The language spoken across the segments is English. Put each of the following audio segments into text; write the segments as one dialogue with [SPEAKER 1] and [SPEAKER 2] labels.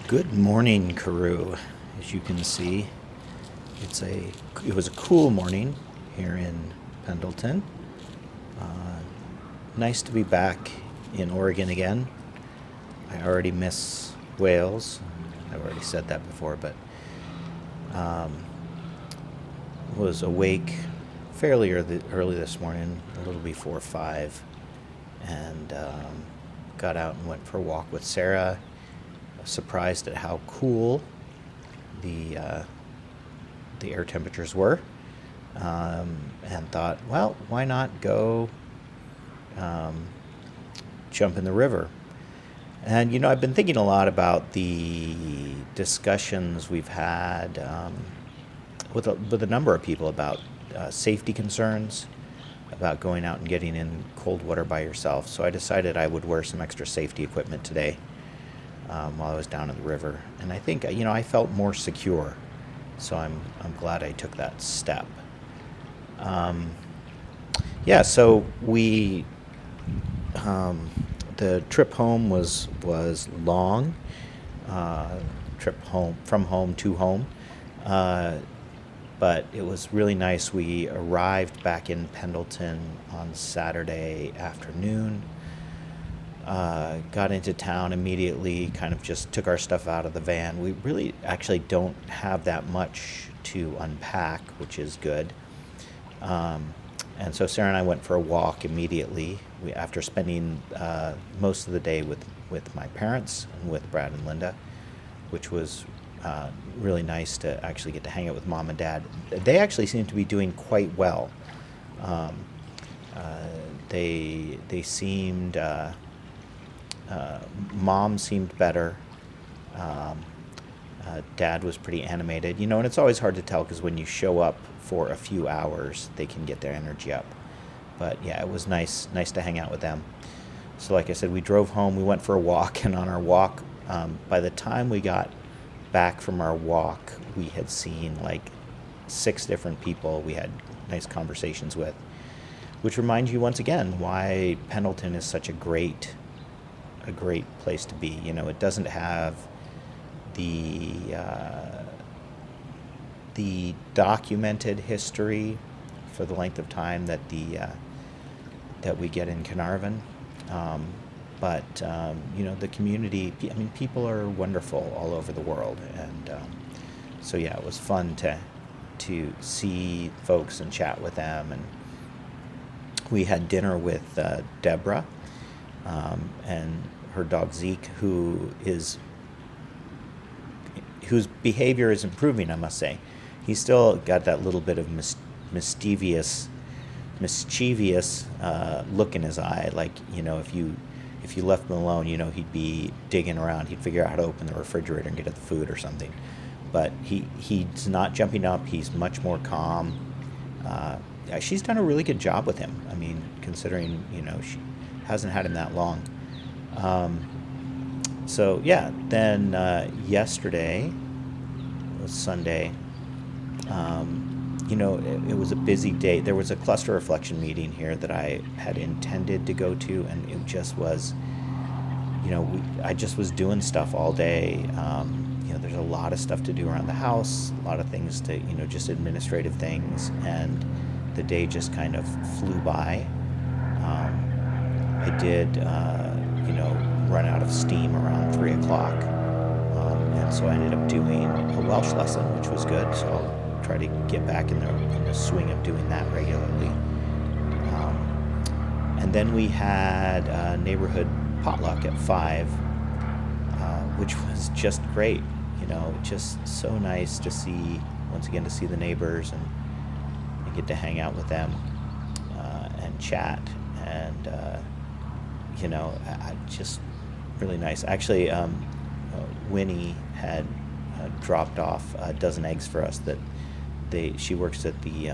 [SPEAKER 1] Good morning, Carew. As you can see, it was a cool morning here in Pendleton. Nice to be back in Oregon again. I already miss Wales. I've already said that before, but was awake fairly early this morning, a little before 5, and got out and went for a walk with Sarah. Surprised at how cool the uh, the air temperatures were, and thought, well, why not go um, jump in the river? And I've been thinking a lot about the discussions we've had with a number of people about safety concerns, about going out and getting in cold water by yourself. So I decided I would wear some extra safety equipment today while I was down in the river, and I think I felt more secure. So I'm glad I took that step. Um, yeah. So we the trip home was long. Uh, Trip home from home to home. Uh, but it was really nice. We arrived back in Pendleton on Saturday afternoon. Got into town immediately, kind of just took our stuff out of the van. We really actually don't have that much to unpack, which is good. Um, and so Sarah and I went for a walk immediately. After spending most of the day with my parents and with Brad and Linda, which was really nice to actually get to hang out with mom and dad. They actually seem to be doing quite well. Um, uh, they seemed. Uh, Mom seemed better. Um, Dad was pretty animated, and it's always hard to tell because when you show up for a few hours, they can get their energy up. But yeah, it was nice to hang out with them. So, like I said, we drove home. We went for a walk, and on our walk, by the time we got back from our walk, we had seen like 6 different people we had nice conversations with, which reminds you once again why Pendleton is such a great place to be. It doesn't have the documented history for the length of time that we get in Carnarvon. Um, but the community. I mean, people are wonderful all over the world, and so yeah, it was fun to see folks and chat with them. And we had dinner with Deborah and her dog Zeke, whose behavior is improving, I must say. He's still got that little bit of mischievous look in his eye. Like, if you left him alone, he'd be digging around. He'd figure out how to open the refrigerator and get at the food or something. But he's not jumping up. He's much more calm. Yeah, she's done a really good job with him. I mean, considering she hasn't had him that long. So yeah, then yesterday was Sunday. It was a busy day. There was a cluster reflection meeting here that I had intended to go to, and it just was, I just was doing stuff all day. There's a lot of stuff to do around the house, a lot of things to, just administrative things, and the day just kind of flew by. I did, run out of steam around 3 o'clock, and so I ended up doing a Welsh lesson, which was good. So I'll try to get back in the swing of doing that regularly. And then we had a neighborhood potluck at 5, which was just great. Just so nice to see once again to see the neighbors and get to hang out with them and chat and just really nice. Actually, Winnie had dropped off a dozen eggs for us. She works at the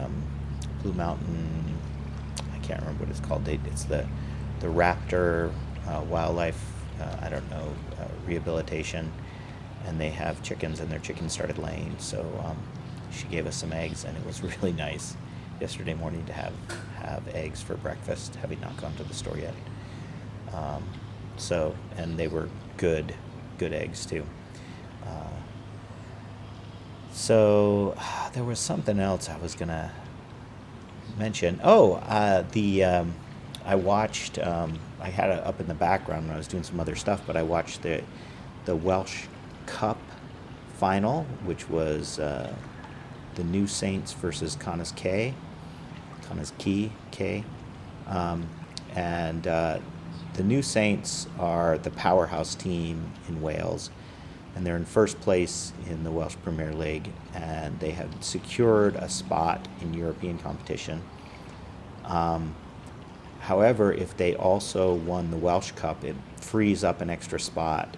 [SPEAKER 1] Blue Mountain. I can't remember what it's called. It's the Raptor Wildlife. I don't know, rehabilitation, and they have chickens, and their chickens started laying. So she gave us some eggs, and it was really nice yesterday morning to have eggs for breakfast, having not gone to the store yet. And they were good eggs too. So there was something else I was gonna mention. Oh, I watched. I had it up in the background when I was doing some other stuff, but I watched the Welsh Cup final, which was the New Saints versus Connah's Quay. Connah's Quay. Um, and the New Saints are the powerhouse team in Wales, and they're in first place in the Welsh Premier League, and they have secured a spot in European competition. Um, However, if they also won the Welsh Cup, it frees up an extra spot,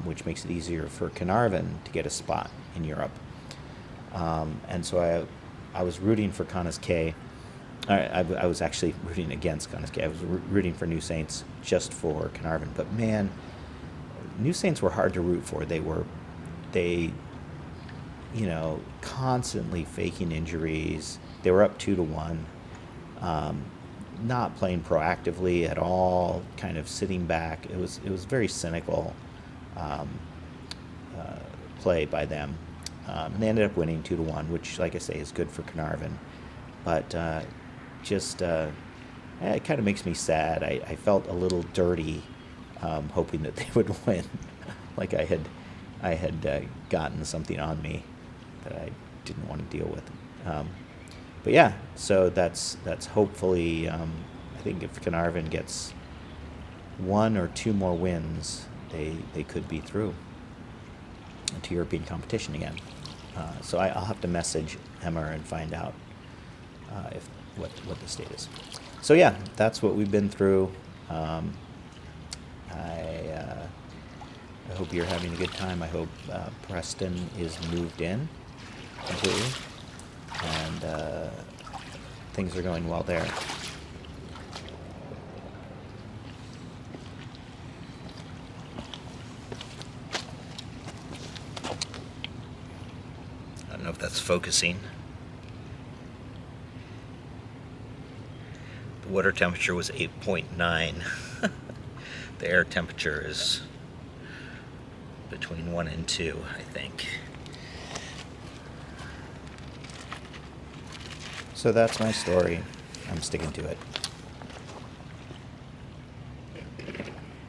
[SPEAKER 1] which makes it easier for Carnarvon to get a spot in Europe. And so I was rooting for Connah's Quay. I was actually rooting against Connah's Quay. I was rooting for New Saints just for Carnarvon. But man, New Saints were hard to root for. They, constantly faking injuries. They were up 2-1. Not playing proactively at all, kind of sitting back. It was very cynical um, play by them. And they ended up winning 2-1, which, like I say, is good for Carnarvon. But it kind of makes me sad. I felt a little dirty, hoping that they would win, like I had gotten something on me that I didn't want to deal with. But yeah, so that's hopefully. I think if Carnarvon gets 1 or 2 more wins, they could be through to European competition again. So I'll have to message Emma and find out if what the state is. So yeah, that's what we've been through. I hope you're having a good time. I hope Preston is moved in completely, and things are going well there. I don't know if that's focusing. The water temperature was 8.9. The air temperature is between 1 and 2, I think. So that's my story. I'm sticking to it.